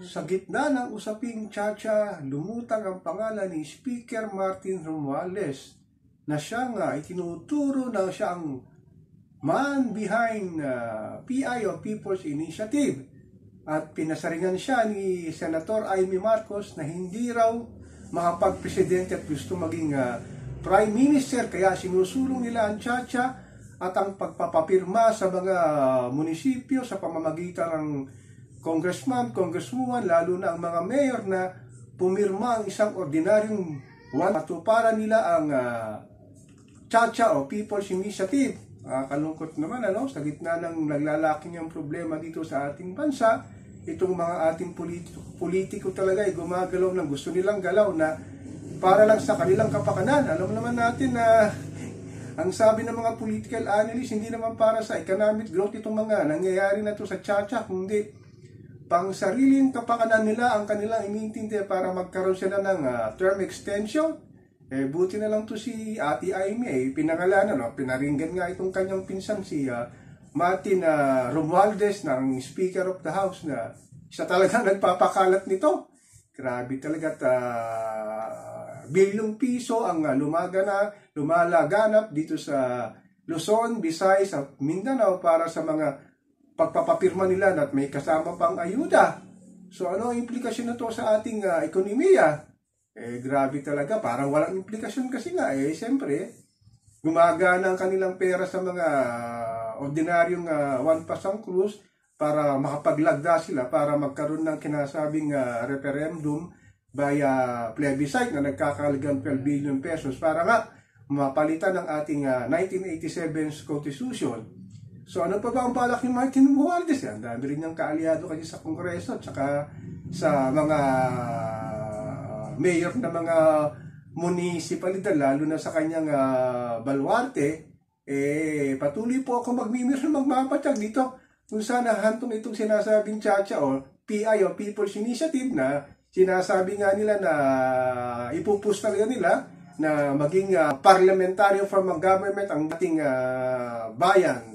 Sa gitna ng usaping Chacha, lumutang ang pangalan ni Speaker Martin Romualdez na siya nga itinuturo na siya ang man behind PI o People's Initiative. At pinasaringan siya ni Senator Amy Marcos na hindi raw makapag-presidente at gusto maging Prime Minister. Kaya sinusulong nila ang Chacha at ang pagpapapirma sa mga munisipyo sa pamamagitan ng congressman, congresswoman, lalo na ang mga mayor na pumirma ang isang ordinaryong matuparan nila ang Chacha o People's Initiative. Kalungkot naman sa gitna ng naglalaking ang problema dito sa ating bansa, itong mga ating politiko talaga ay gumagalaw ng gusto nilang galaw na para lang sa kanilang kapakanan. Alam naman natin na ang sabi ng mga political analysts, hindi naman para sa economic growth itong mga nangyayari na to sa Chacha, kundi pang sariling kapakanan nila ang kanilang inintindi para magkaroon sila ng term extension. Buti na lang to si Ate Amy, pinangalanan, pinaringgan nga itong kanyang pinsan si Martin Romualdez ng Speaker of the House na siya talaga nagpapakalat nito. Grabe talaga bilyong piso ang lumalaganap dito sa Luzon, Visayas at Mindanao para sa mga pagpapapirma nila at may kasama pang ayuda. So ano ang implikasyon nito sa ating ekonomiya? Grabe talaga, parang walang implikasyon kasi nga siyempre gumagana ang kanilang pera sa mga ordinaryong one pasang krus para makapaglagda sila para magkaroon ng kinasabing referendum via plebiscite na nagkakahalagang 12 billion pesos para nga mapalitan ng ating 1987 Constitution. So ano pa ba ang balak ni Martin Romualdez? Ang dami rin niyang kaalyado kasi sa Kongreso at saka sa mga mayor na mga munisipalidad, lalo na sa kanyang baluarte. Patuloy po ako magmapatiyag dito kung saan hantong itong sinasabing Chacha o PI o People's Initiative na sinasabi nga nila na ipupus talaga nila na maging parliamentary form of government ang ating bayan.